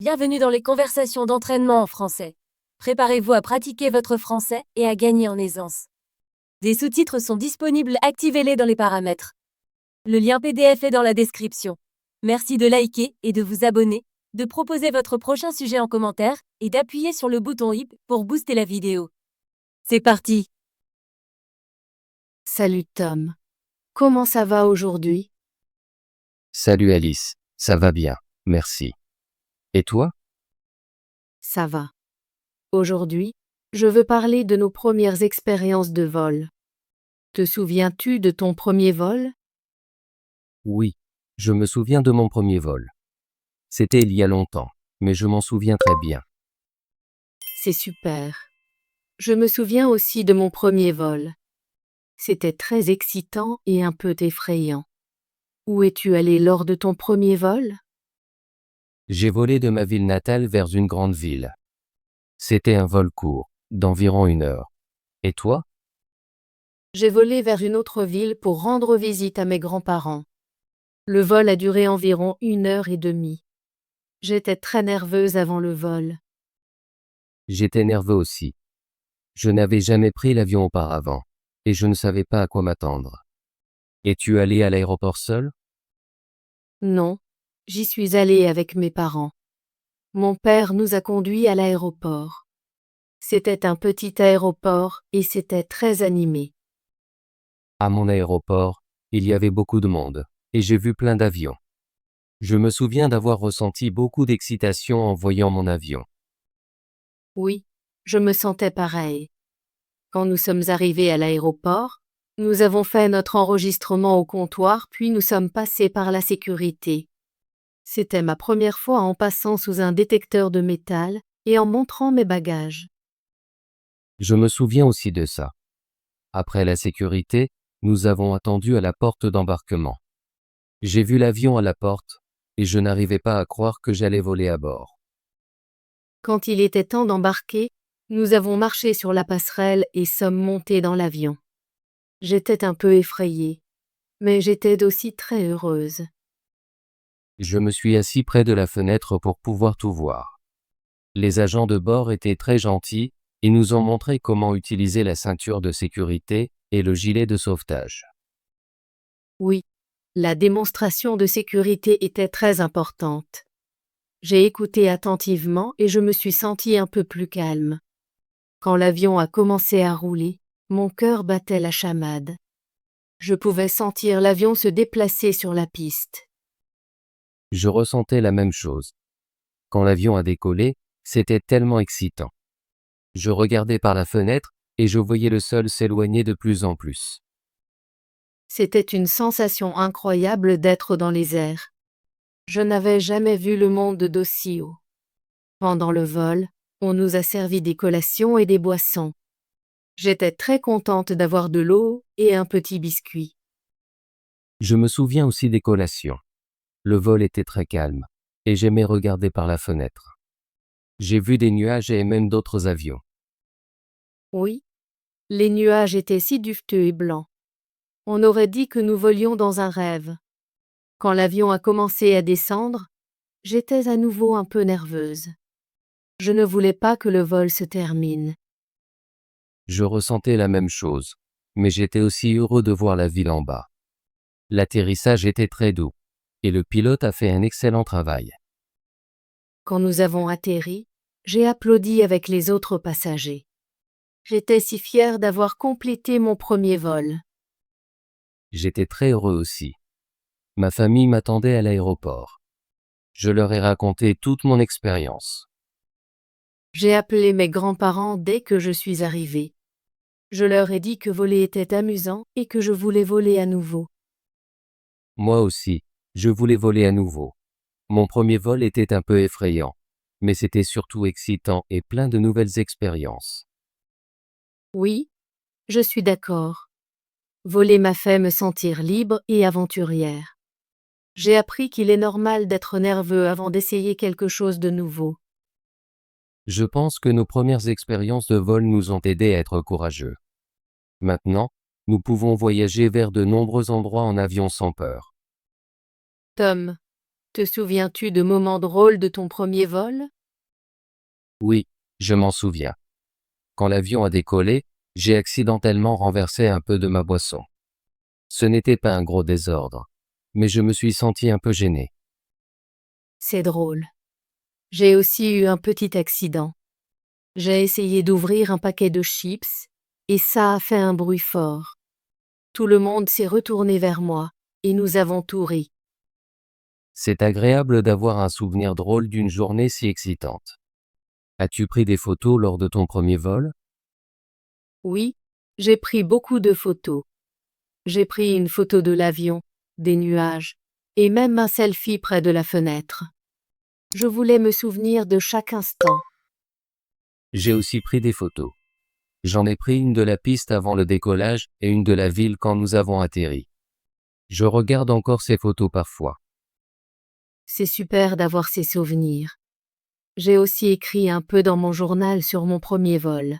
Bienvenue dans les conversations d'entraînement en français. Préparez-vous à pratiquer votre français et à gagner en aisance. Des sous-titres sont disponibles, activez-les dans les paramètres. Le lien PDF est dans la description. Merci de liker et de vous abonner, de proposer votre prochain sujet en commentaire et d'appuyer sur le bouton HIP pour booster la vidéo. C'est parti! Salut Tom. Comment ça va aujourd'hui? Salut Alice, ça va bien, merci. Et toi? Ça va. Aujourd'hui, je veux parler de nos premières expériences de vol. Te souviens-tu de ton premier vol? Oui, je me souviens de mon premier vol. C'était il y a longtemps, mais je m'en souviens très bien. C'est super. Je me souviens aussi de mon premier vol. C'était très excitant et un peu effrayant. Où es-tu allé lors de ton premier vol? J'ai volé de ma ville natale vers une grande ville. C'était un vol court, d'environ 1 heure. Et toi? J'ai volé vers une autre ville pour rendre visite à mes grands-parents. Le vol a duré environ 1 heure et demie. J'étais très nerveuse avant le vol. J'étais nerveux aussi. Je n'avais jamais pris l'avion auparavant, et je ne savais pas à quoi m'attendre. Es-tu allé à l'aéroport seul? Non, j'y suis allée avec mes parents. Mon père nous a conduits à l'aéroport. C'était un petit aéroport et c'était très animé. À mon aéroport, il y avait beaucoup de monde, et j'ai vu plein d'avions. Je me souviens d'avoir ressenti beaucoup d'excitation en voyant mon avion. Oui, je me sentais pareil. Quand nous sommes arrivés à l'aéroport, nous avons fait notre enregistrement au comptoir puis nous sommes passés par la sécurité. C'était ma première fois en passant sous un détecteur de métal et en montrant mes bagages. Je me souviens aussi de ça. Après la sécurité, nous avons attendu à la porte d'embarquement. J'ai vu l'avion à la porte, et je n'arrivais pas à croire que j'allais voler à bord. Quand il était temps d'embarquer, nous avons marché sur la passerelle et sommes montés dans l'avion. J'étais un peu effrayée, mais j'étais aussi très heureuse. Je me suis assis près de la fenêtre pour pouvoir tout voir. Les agents de bord étaient très gentils, et nous ont montré comment utiliser la ceinture de sécurité et le gilet de sauvetage. Oui, la démonstration de sécurité était très importante. J'ai écouté attentivement et je me suis sentie un peu plus calme. Quand l'avion a commencé à rouler, mon cœur battait la chamade. Je pouvais sentir l'avion se déplacer sur la piste. Je ressentais la même chose. Quand l'avion a décollé, c'était tellement excitant. Je regardais par la fenêtre, et je voyais le sol s'éloigner de plus en plus. C'était une sensation incroyable d'être dans les airs. Je n'avais jamais vu le monde d'aussi haut. Pendant le vol, on nous a servi des collations et des boissons. J'étais très contente d'avoir de l'eau et un petit biscuit. Je me souviens aussi des collations. Le vol était très calme, et j'aimais regarder par la fenêtre. J'ai vu des nuages et même d'autres avions. Oui, les nuages étaient si duveteux et blancs. On aurait dit que nous volions dans un rêve. Quand l'avion a commencé à descendre, j'étais à nouveau un peu nerveuse. Je ne voulais pas que le vol se termine. Je ressentais la même chose, mais j'étais aussi heureux de voir la ville en bas. L'atterrissage était très doux, et le pilote a fait un excellent travail. Quand nous avons atterri, j'ai applaudi avec les autres passagers. J'étais si fière d'avoir complété mon premier vol. J'étais très heureux aussi. Ma famille m'attendait à l'aéroport. Je leur ai raconté toute mon expérience. J'ai appelé mes grands-parents dès que je suis arrivée. Je leur ai dit que voler était amusant et que je voulais voler à nouveau. Moi aussi, je voulais voler à nouveau. Mon premier vol était un peu effrayant, mais c'était surtout excitant et plein de nouvelles expériences. Oui, je suis d'accord. Voler m'a fait me sentir libre et aventurière. J'ai appris qu'il est normal d'être nerveux avant d'essayer quelque chose de nouveau. Je pense que nos premières expériences de vol nous ont aidés à être courageux. Maintenant, nous pouvons voyager vers de nombreux endroits en avion sans peur. Tom, Te souviens-tu de moments drôles de ton premier vol? Oui, je m'en souviens. Quand l'avion a décollé, j'ai accidentellement renversé un peu de ma boisson. Ce n'était pas un gros désordre, mais je me suis senti un peu gêné. C'est drôle. J'ai aussi eu un petit accident. J'ai essayé d'ouvrir un paquet de chips, et ça a fait un bruit fort. Tout le monde s'est retourné vers moi, et nous avons tout ri. C'est agréable d'avoir un souvenir drôle d'une journée si excitante. As-tu pris des photos lors de ton premier vol? Oui, j'ai pris beaucoup de photos. J'ai pris une photo de l'avion, des nuages, et même un selfie près de la fenêtre. Je voulais me souvenir de chaque instant. J'ai aussi pris des photos. J'en ai pris une de la piste avant le décollage et une de la ville quand nous avons atterri. Je regarde encore ces photos parfois. C'est super d'avoir ces souvenirs. J'ai aussi écrit un peu dans mon journal sur mon premier vol.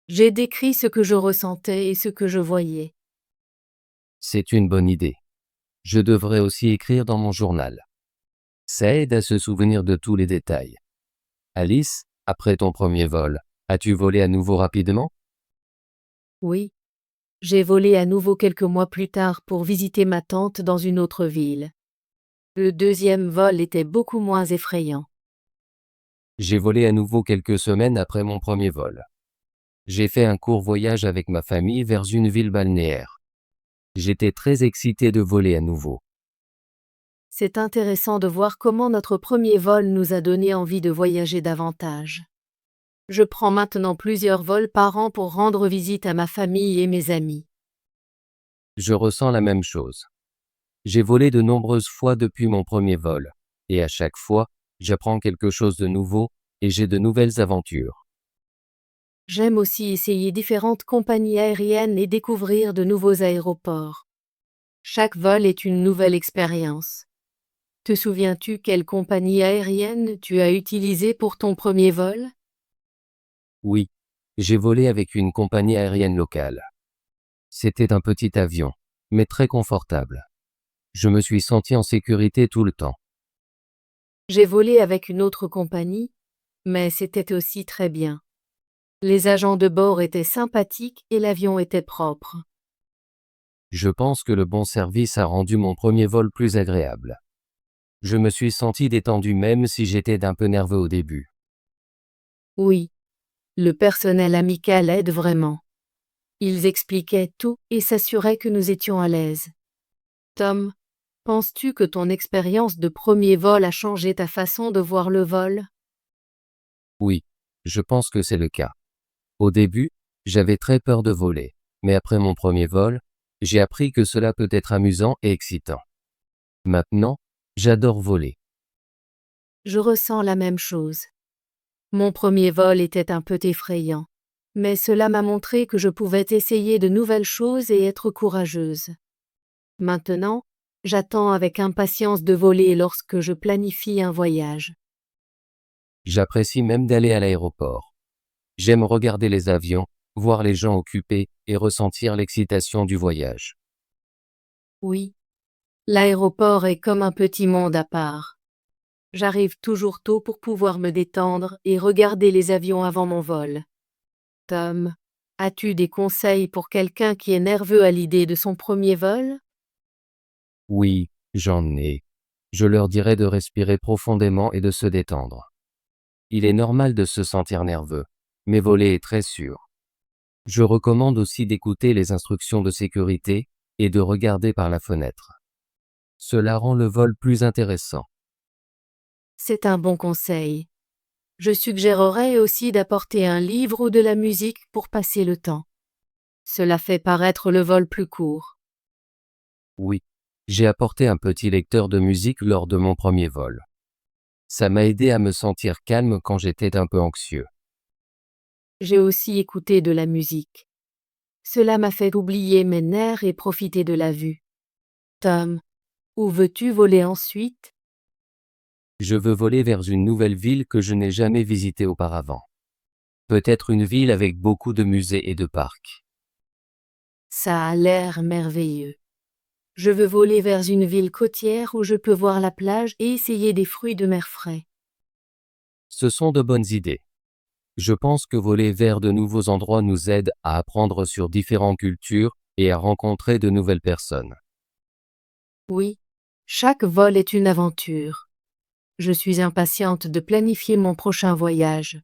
J'ai décrit ce que je ressentais et ce que je voyais. C'est une bonne idée. Je devrais aussi écrire dans mon journal. Ça aide à se souvenir de tous les détails. Alice, après ton premier vol, as-tu volé à nouveau rapidement? Oui, j'ai volé à nouveau quelques mois plus tard pour visiter ma tante dans une autre ville. Le deuxième vol était beaucoup moins effrayant. J'ai volé à nouveau quelques semaines après mon premier vol. J'ai fait un court voyage avec ma famille vers une ville balnéaire. J'étais très excité de voler à nouveau. C'est intéressant de voir comment notre premier vol nous a donné envie de voyager davantage. Je prends maintenant plusieurs vols par an pour rendre visite à ma famille et mes amis. Je ressens la même chose. J'ai volé de nombreuses fois depuis mon premier vol, et à chaque fois, j'apprends quelque chose de nouveau, et j'ai de nouvelles aventures. J'aime aussi essayer différentes compagnies aériennes et découvrir de nouveaux aéroports. Chaque vol est une nouvelle expérience. Te souviens-tu quelle compagnie aérienne tu as utilisée pour ton premier vol? Oui, j'ai volé avec une compagnie aérienne locale. C'était un petit avion, mais très confortable. Je me suis senti en sécurité tout le temps. J'ai volé avec une autre compagnie, mais c'était aussi très bien. Les agents de bord étaient sympathiques et l'avion était propre. Je pense que le bon service a rendu mon premier vol plus agréable. Je me suis senti détendu même si j'étais un peu nerveux au début. Oui, le personnel amical aide vraiment. Ils expliquaient tout et s'assuraient que nous étions à l'aise. Tom, penses-tu que ton expérience de premier vol a changé ta façon de voir le vol? Oui, je pense que c'est le cas. Au début, j'avais très peur de voler, mais après mon premier vol, j'ai appris que cela peut être amusant et excitant. Maintenant, j'adore voler. Je ressens la même chose. Mon premier vol était un peu effrayant, mais cela m'a montré que je pouvais essayer de nouvelles choses et être courageuse. Maintenant, j'attends avec impatience de voler lorsque je planifie un voyage. J'apprécie même d'aller à l'aéroport. J'aime regarder les avions, voir les gens occupés et ressentir l'excitation du voyage. Oui, l'aéroport est comme un petit monde à part. J'arrive toujours tôt pour pouvoir me détendre et regarder les avions avant mon vol. Tom, as-tu des conseils pour quelqu'un qui est nerveux à l'idée de son premier vol? Oui, j'en ai. Je leur dirai de respirer profondément et de se détendre. Il est normal de se sentir nerveux, mais voler est très sûr. Je recommande aussi d'écouter les instructions de sécurité et de regarder par la fenêtre. Cela rend le vol plus intéressant. C'est un bon conseil. Je suggérerais aussi d'apporter un livre ou de la musique pour passer le temps. Cela fait paraître le vol plus court. Oui, j'ai apporté un petit lecteur de musique lors de mon premier vol. Ça m'a aidé à me sentir calme quand j'étais un peu anxieux. J'ai aussi écouté de la musique. Cela m'a fait oublier mes nerfs et profiter de la vue. Tom, où veux-tu voler ensuite? Je veux voler vers une nouvelle ville que je n'ai jamais visitée auparavant. Peut-être une ville avec beaucoup de musées et de parcs. Ça a l'air merveilleux. Je veux voler vers une ville côtière où je peux voir la plage et essayer des fruits de mer frais. Ce sont de bonnes idées. Je pense que voler vers de nouveaux endroits nous aide à apprendre sur différentes cultures et à rencontrer de nouvelles personnes. Oui, chaque vol est une aventure. Je suis impatiente de planifier mon prochain voyage.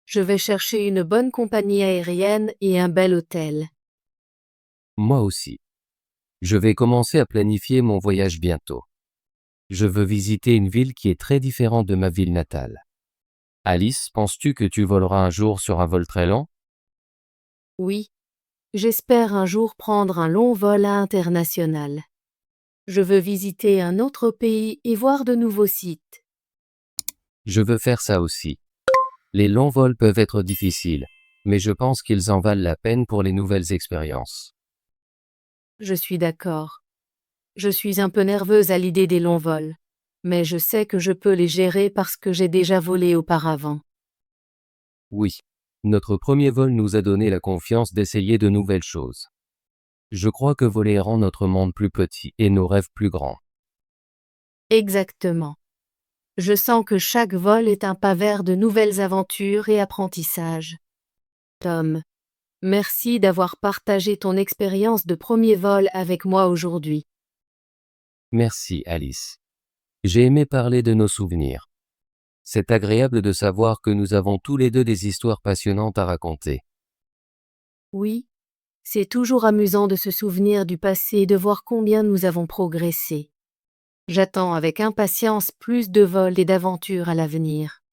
Je vais chercher une bonne compagnie aérienne et un bel hôtel. Moi aussi. Je vais commencer à planifier mon voyage bientôt. Je veux visiter une ville qui est très différente de ma ville natale. Alice, penses-tu que tu voleras un jour sur un vol très long? Oui, j'espère un jour prendre un long vol international. Je veux visiter un autre pays et voir de nouveaux sites. Je veux faire ça aussi. Les longs vols peuvent être difficiles, mais je pense qu'ils en valent la peine pour les nouvelles expériences. Je suis d'accord. Je suis un peu nerveuse à l'idée des longs vols, mais je sais que je peux les gérer parce que j'ai déjà volé auparavant. Oui, notre premier vol nous a donné la confiance d'essayer de nouvelles choses. Je crois que voler rend notre monde plus petit et nos rêves plus grands. Exactement. Je sens que chaque vol est un pas vers de nouvelles aventures et apprentissages. Tom, merci d'avoir partagé ton expérience de premier vol avec moi aujourd'hui. Merci, Alice. J'ai aimé parler de nos souvenirs. C'est agréable de savoir que nous avons tous les deux des histoires passionnantes à raconter. Oui, c'est toujours amusant de se souvenir du passé et de voir combien nous avons progressé. J'attends avec impatience plus de vols et d'aventures à l'avenir.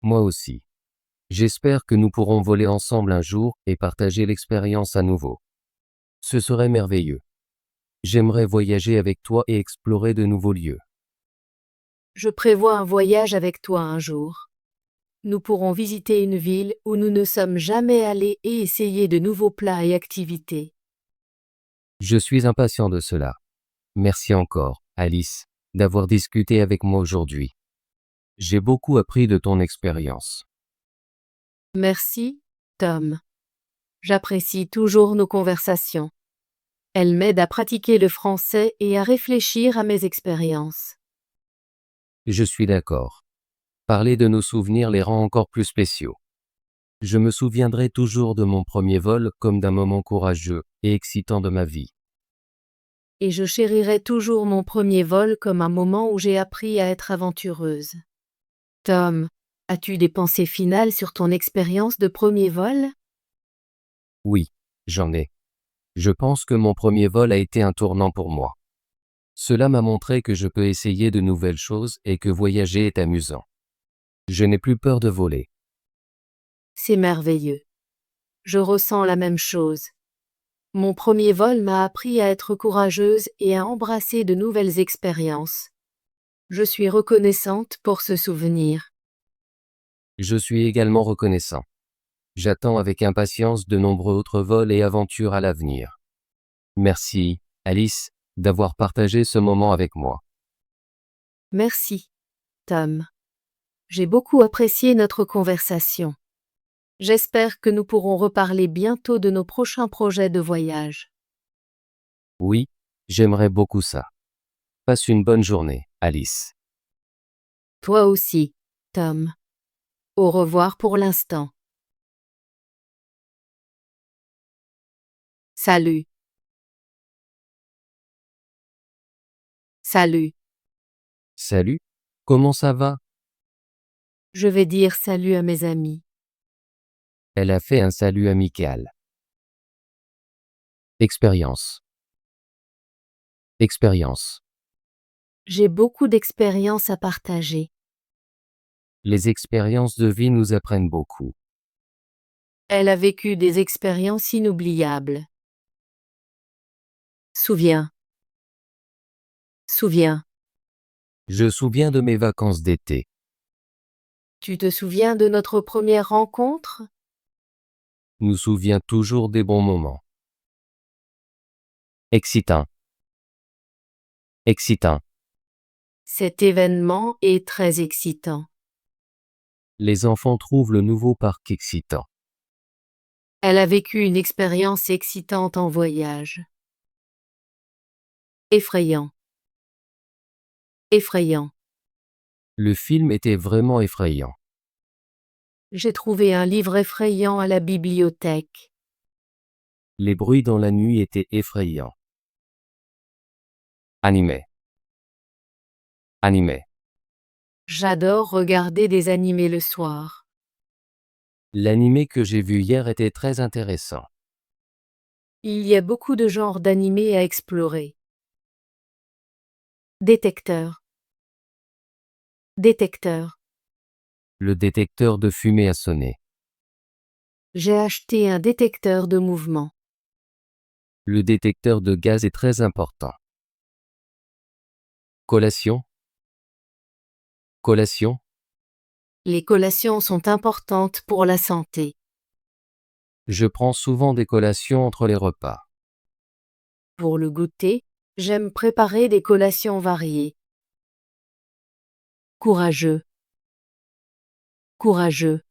Moi aussi. J'espère que nous pourrons voler ensemble un jour et partager l'expérience à nouveau. Ce serait merveilleux. J'aimerais voyager avec toi et explorer de nouveaux lieux. Je prévois un voyage avec toi un jour. Nous pourrons visiter une ville où nous ne sommes jamais allés et essayer de nouveaux plats et activités. Je suis impatient de cela. Merci encore, Alice, d'avoir discuté avec moi aujourd'hui. J'ai beaucoup appris de ton expérience. Merci, Tom. J'apprécie toujours nos conversations. Elles m'aident à pratiquer le français et à réfléchir à mes expériences. Je suis d'accord. Parler de nos souvenirs les rend encore plus spéciaux. Je me souviendrai toujours de mon premier vol comme d'un moment courageux et excitant de ma vie. Et je chérirai toujours mon premier vol comme un moment où j'ai appris à être aventureuse. Tom, as-tu des pensées finales sur ton expérience de premier vol? Oui, j'en ai. Je pense que mon premier vol a été un tournant pour moi. Cela m'a montré que je peux essayer de nouvelles choses et que voyager est amusant. Je n'ai plus peur de voler. C'est merveilleux. Je ressens la même chose. Mon premier vol m'a appris à être courageuse et à embrasser de nouvelles expériences. Je suis reconnaissante pour ce souvenir. Je suis également reconnaissant. J'attends avec impatience de nombreux autres vols et aventures à l'avenir. Merci, Alice, d'avoir partagé ce moment avec moi. Merci, Tom. J'ai beaucoup apprécié notre conversation. J'espère que nous pourrons reparler bientôt de nos prochains projets de voyage. Oui, j'aimerais beaucoup ça. Passe une bonne journée, Alice. Toi aussi, Tom. Au revoir pour l'instant. Salut. Salut. Salut, comment ça va? Je vais dire salut à mes amis. Elle a fait un salut amical. Expérience. Expérience. J'ai beaucoup d'expériences à partager. Les expériences de vie nous apprennent beaucoup. Elle a vécu des expériences inoubliables. Souviens. Souviens. Je souviens de mes vacances d'été. Tu te souviens de notre première rencontre? Nous souvient toujours des bons moments. Excitant. Excitant. Cet événement est très excitant. Les enfants trouvent le nouveau parc excitant. Elle a vécu une expérience excitante en voyage. Effrayant. Effrayant. Le film était vraiment effrayant. J'ai trouvé un livre effrayant à la bibliothèque. Les bruits dans la nuit étaient effrayants. Animé. Animé. J'adore regarder des animés le soir. L'animé que j'ai vu hier était très intéressant. Il y a beaucoup de genres d'animés à explorer. Détecteur. Détecteur. Le détecteur de fumée a sonné. J'ai acheté un détecteur de mouvement. Le détecteur de gaz est très important. Collation. Collation. Les collations sont importantes pour la santé. Je prends souvent des collations entre les repas. Pour le goûter, j'aime préparer des collations variées. Courageux. Courageux.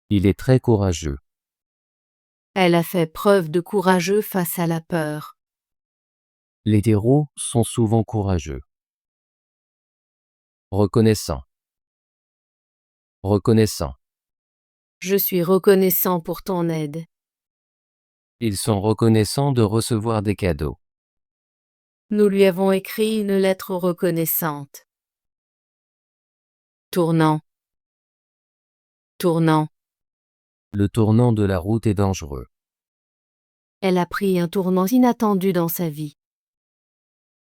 Il est très courageux. Elle a fait preuve de courageux face à la peur. Les héros sont souvent courageux. Reconnaissant. Reconnaissant. Je suis reconnaissant pour ton aide. Ils sont reconnaissants de recevoir des cadeaux. Nous lui avons écrit une lettre reconnaissante. Tournant. Tournant. Le tournant de la route est dangereux. Elle a pris un tournant inattendu dans sa vie.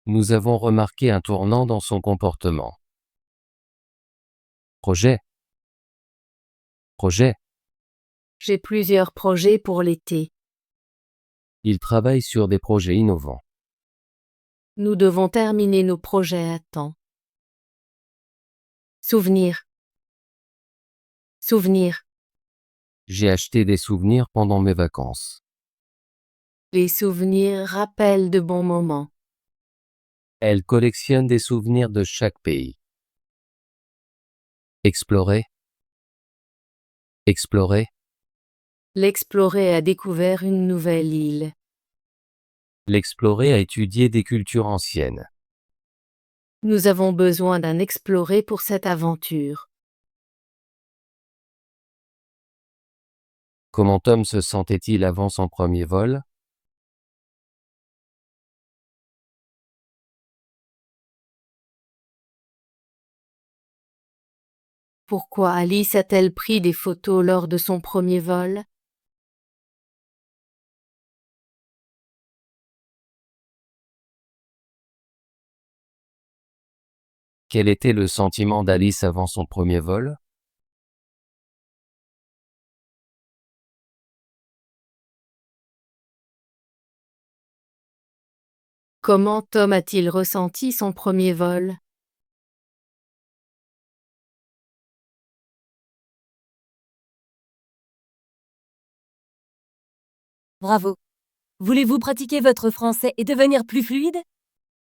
Nous avons remarqué un tournant dans son comportement. Projet. Projet. J'ai plusieurs projets pour l'été. Il travaille sur des projets innovants. Nous devons terminer nos projets à temps. Souvenir. Souvenir. J'ai acheté des souvenirs pendant mes vacances. Les souvenirs rappellent de bons moments. Elle collectionne des souvenirs de chaque pays. Explorer. Explorer. L'explorer a découvert une nouvelle île. L'explorer a étudié des cultures anciennes. Nous avons besoin d'un explorer pour cette aventure. Comment Tom se sentait-il avant son premier vol? Pourquoi Alice a-t-elle pris des photos lors de son premier vol? Quel était le sentiment d'Alice avant son premier vol? Comment Tom a-t-il ressenti son premier vol? Bravo. Voulez-vous pratiquer votre français et devenir plus fluide?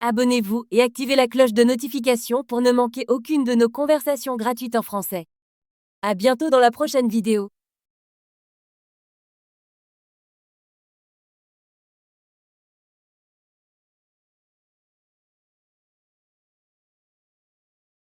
Abonnez-vous et activez la cloche de notification pour ne manquer aucune de nos conversations gratuites en français. À bientôt dans la prochaine vidéo.